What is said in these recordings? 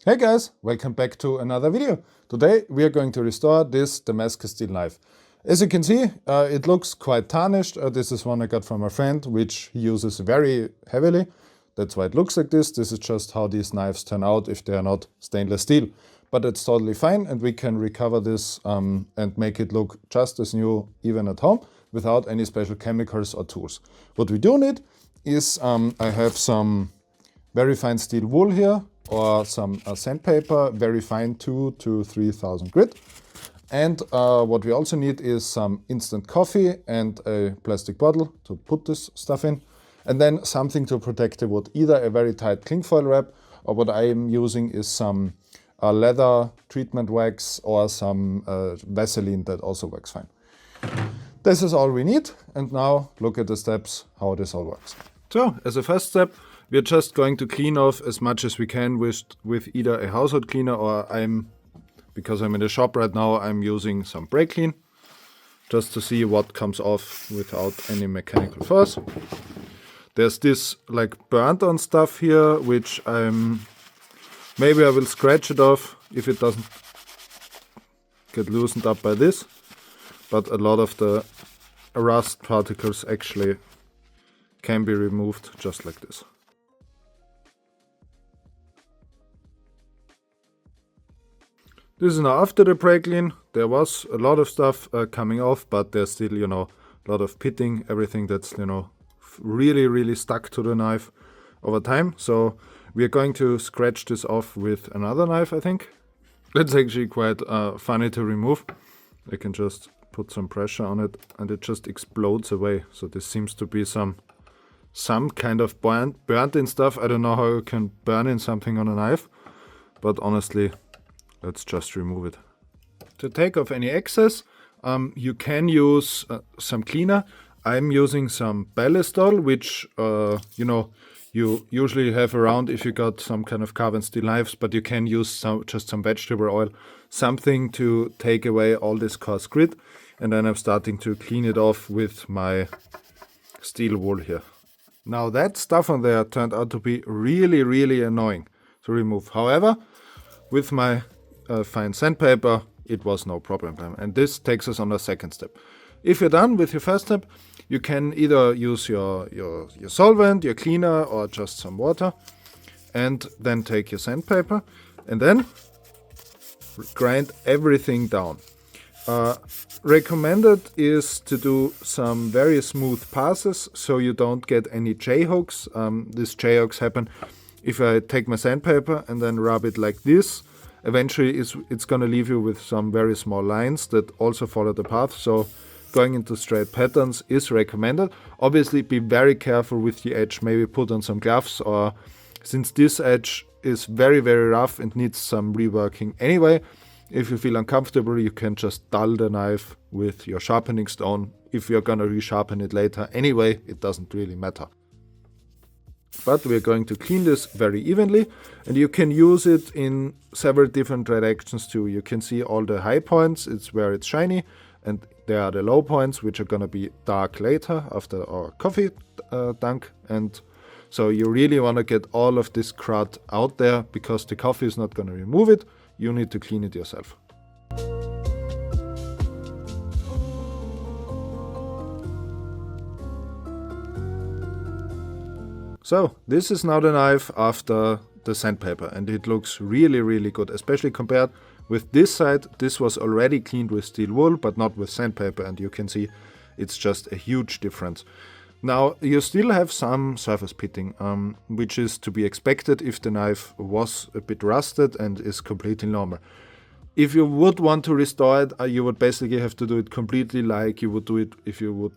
Hey guys, welcome back to another video. Today we are going to restore this Damascus steel knife. As you can see, it looks quite tarnished. This is one I got from a friend, which he uses very heavily. That's why it looks like this. This is just how these knives turn out if they are not stainless steel. But it's totally fine, and we can recover this and make it look just as new even at home without any special chemicals or tools. What we do need is I have some very fine steel wool here, or some sandpaper, very fine 2,000 to 3,000 grit. And what we also need is some instant coffee and a plastic bottle to put this stuff in. And then something to protect the wood, either a very tight cling foil wrap, or what I am using is some leather treatment wax or some Vaseline that also works fine. This is all we need, and now look at the steps how this all works. So, as a first step, we're just going to clean off as much as we can with either a household cleaner, or because I'm in the shop right now, I'm using some brake clean just to see what comes off without any mechanical force. There's this like burnt on stuff here, which maybe I will scratch it off if it doesn't get loosened up by this, but a lot of the rust particles actually can be removed just like this. This is now after the brake clean. There was a lot of stuff coming off, but there's still, a lot of pitting, everything that's, really stuck to the knife over time. So we're going to scratch this off with another knife, I think. That's actually quite funny to remove. I can just put some pressure on it and it just explodes away. So this seems to be some kind of burnt in stuff. I don't know how you can burn in something on a knife, but honestly, let's just remove it. To take off any excess, you can use some cleaner. I'm using some Ballistol, which you usually have around if you got some kind of carbon steel knives, but you can use just some vegetable oil, something to take away all this coarse grit. And then I'm starting to clean it off with my steel wool here. Now that stuff on there turned out to be really annoying to remove. However, with my fine sandpaper, it was no problem. And this takes us on the second step. If you're done with your first step, you can either use your solvent, your cleaner, or just some water, and then take your sandpaper and then grind everything down. Recommended is to do some very smooth passes so you don't get any J-hooks. These J-hooks happen if I take my sandpaper and then rub it like this. Eventually it's going to leave you with some very small lines that also follow the path. So going into straight patterns is recommended. Obviously be very careful with the edge. Maybe put on some gloves, or since this edge is very rough and needs some reworking anyway, if you feel uncomfortable, you can just dull the knife with your sharpening stone. If you're going to resharpen it later anyway, it doesn't really matter. But we're going to clean this very evenly, and you can use it in several different directions too. You can see all the high points, it's where it's shiny, and there are the low points, which are going to be dark later after our coffee dunk. And so you really want to get all of this crud out there, because the coffee is not going to remove it. You need to clean it yourself. So this is now the knife after the sandpaper, and it looks really good, especially compared with this side. This was already cleaned with steel wool, but not with sandpaper, and you can see it's just a huge difference. Now you still have some surface pitting, which is to be expected if the knife was a bit rusted and is completely normal. If you would want to restore it, you would basically have to do it completely like you would do it if you would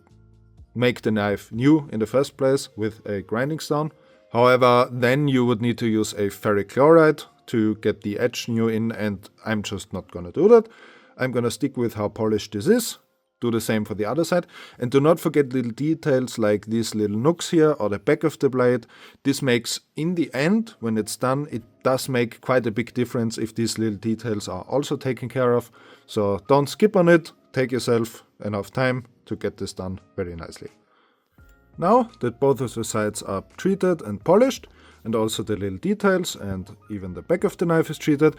make the knife new in the first place with a grinding stone. However, then you would need to use a ferric chloride to get the edge new in, and I'm just not going to do that. I'm going to stick with how polished this is. Do the same for the other side, and do not forget little details like these little nooks here or the back of the blade. This makes, in the end, when it's done, it does make quite a big difference if these little details are also taken care of. So don't skip on it. Take yourself enough time to get this done very nicely. Now that both of the sides are treated and polished, and also the little details and even the back of the knife is treated,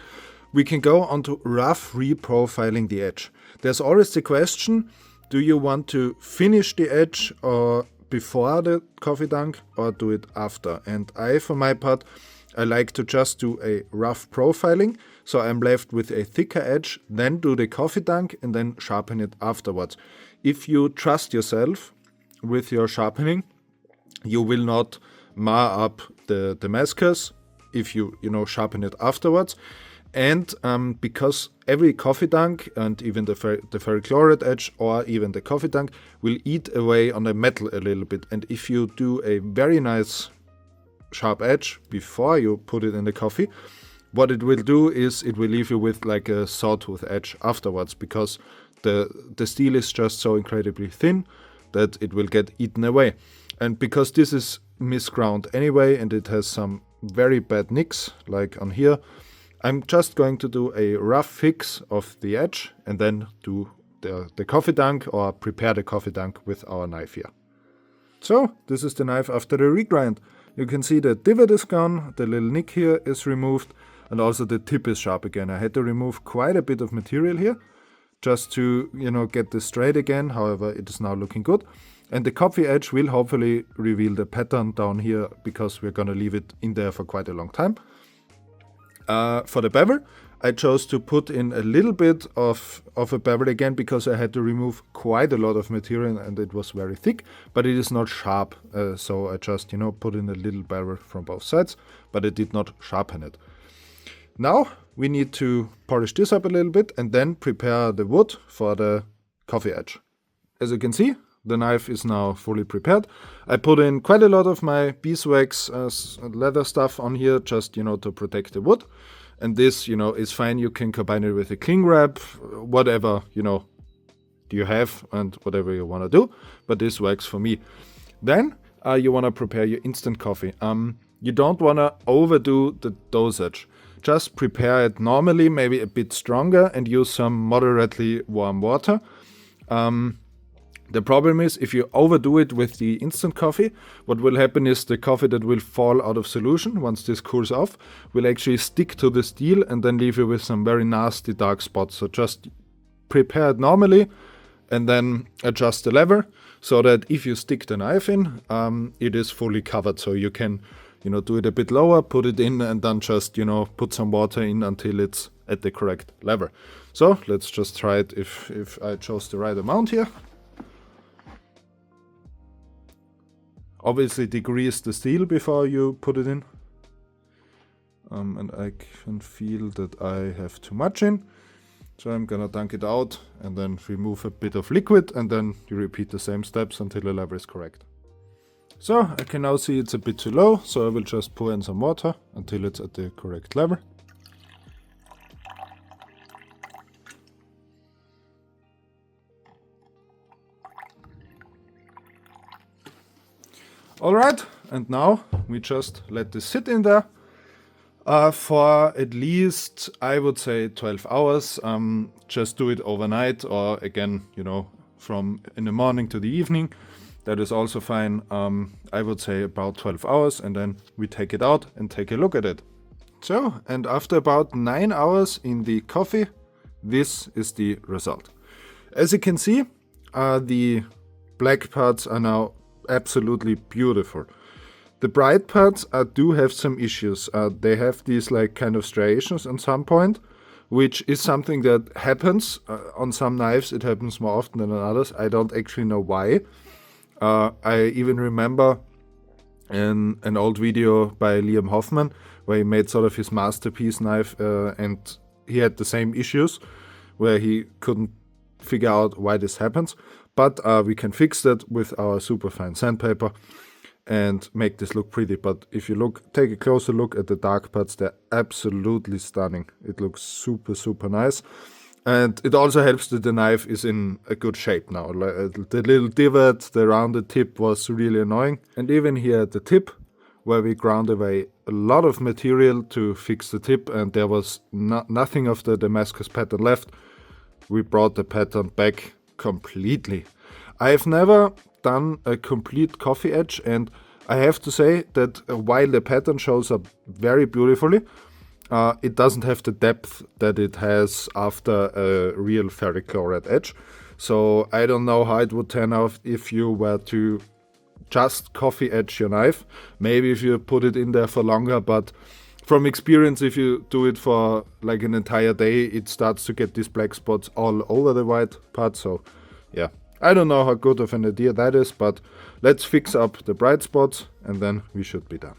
we can go on to rough reprofiling the edge. There's always the question, do you want to finish the edge or before the coffee dunk or do it after? And I, for my part, I like to just do a rough profiling, so I'm left with a thicker edge, then do the coffee dunk and then sharpen it afterwards. If you trust yourself with your sharpening, you will not mar up the Damascus if you sharpen it afterwards. And because every coffee dunk and even the ferrochlorate edge or even the coffee dunk will eat away on the metal a little bit. And if you do a very nice sharp edge before you put it in the coffee, what it will do is it will leave you with like a sawtooth edge afterwards, because the steel is just so incredibly thin that it will get eaten away. And because this is misground anyway and it has some very bad nicks like on here, I'm just going to do a rough fix of the edge and then do the coffee dunk or prepare the coffee dunk with our knife here. So this is the knife after the regrind. You can see the divot is gone, the little nick here is removed, and also the tip is sharp again. I had to remove quite a bit of material here just to get this straight again. However, it is now looking good. And the coffee edge will hopefully reveal the pattern down here because we're going to leave it in there for quite a long time. For the bevel, I chose to put in a little bit of a bevel again because I had to remove quite a lot of material and it was very thick, but it is not sharp. So I just put in a little bevel from both sides, but it did not sharpen it. Now we need to polish this up a little bit and then prepare the wood for the coffee edge. As you can see, the knife is now fully prepared. I put in quite a lot of my beeswax leather stuff on here just to protect the wood. And this is fine. You can combine it with a cling wrap, whatever you have and whatever you want to do, but this works for me. Then you want to prepare your instant coffee. You don't want to overdo the dosage. Just prepare it normally, maybe a bit stronger, and use some moderately warm water. The problem is if you overdo it with the instant coffee, what will happen is the coffee that will fall out of solution once this cools off will actually stick to the steel and then leave you with some very nasty dark spots. So just prepare it normally and then adjust the lever so that if you stick the knife in, it is fully covered. So you can do it a bit lower, put it in and then just put some water in until it's at the correct lever. So let's just try it if I chose the right amount here. Obviously degrease the steel before you put it in. And I can feel that I have too much in. So I'm gonna dunk it out and then remove a bit of liquid and then you repeat the same steps until the level is correct. So I can now see it's a bit too low, so I will just pour in some water until it's at the correct level. Alright, and now we just let this sit in there for at least, I would say, 12 hours. Just do it overnight or again, from in the morning to the evening. That is also fine. I would say about 12 hours and then we take it out and take a look at it. So, and after about 9 hours in the coffee, this is the result. As you can see, the black parts are now absolutely beautiful. The bright parts do have some issues. They have these kind of striations at some point, which is something that happens on some knives. It happens more often than on others. I don't actually know why. I even remember an old video by Liam Hoffman where he made sort of his masterpiece knife and he had the same issues where he couldn't figure out why this happens. But we can fix that with our superfine sandpaper and make this look pretty. But if you take a closer look at the dark parts, they're absolutely stunning. It looks super, super nice. And it also helps that the knife is in a good shape now. The little divot, the rounded tip was really annoying. And even here at the tip, where we ground away a lot of material to fix the tip and there was nothing of the Damascus pattern left, we brought the pattern back completely. I've never done a complete coffee edge and I have to say that while the pattern shows up very beautifully, it doesn't have the depth that it has after a real ferric chloride edge. So I don't know how it would turn out if you were to just coffee edge your knife. Maybe if you put it in there for longer, but from experience, if you do it for like an entire day, it starts to get these black spots all over the white part. So yeah, I don't know how good of an idea that is, but let's fix up the bright spots and then we should be done.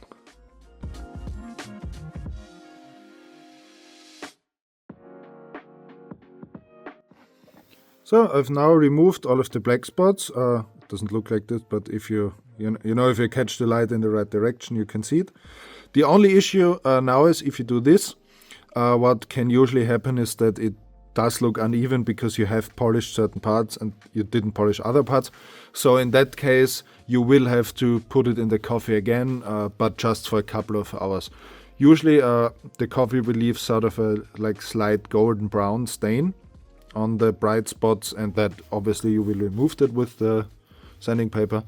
So I've now removed all of the black spots. It doesn't look like this, but if you know if you catch the light in the right direction, you can see it. The only issue now is if you do this, what can usually happen is that it does look uneven because you have polished certain parts and you didn't polish other parts. So in that case, you will have to put it in the coffee again, but just for a couple of hours. Usually the coffee will leave sort of a like slight golden brown stain on the bright spots, and that obviously you will remove that with the sanding paper.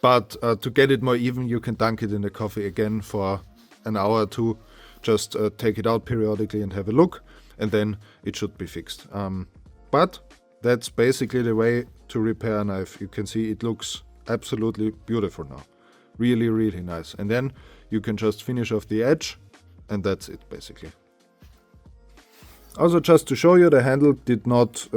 But to get it more even, you can dunk it in the coffee again for an hour or two. Just take it out periodically and have a look, and then it should be fixed. But that's basically the way to repair a knife. You can see it looks absolutely beautiful now. Really, really nice. And then you can just finish off the edge, and that's it basically. Also, just to show you, the handle did not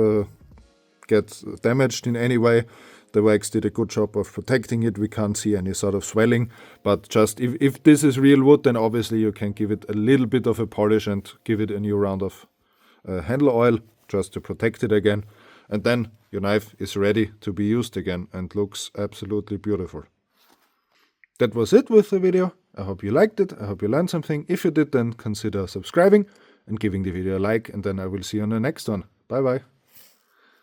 get damaged in any way. The wax did a good job of protecting it. We can't see any sort of swelling, but just if this is real wood, then obviously you can give it a little bit of a polish and give it a new round of handle oil just to protect it again. And then your knife is ready to be used again and looks absolutely beautiful. That was it with the video. I hope you liked it. I hope you learned something. If you did, then consider subscribing and giving the video a like, and then I will see you on the next one. Bye bye.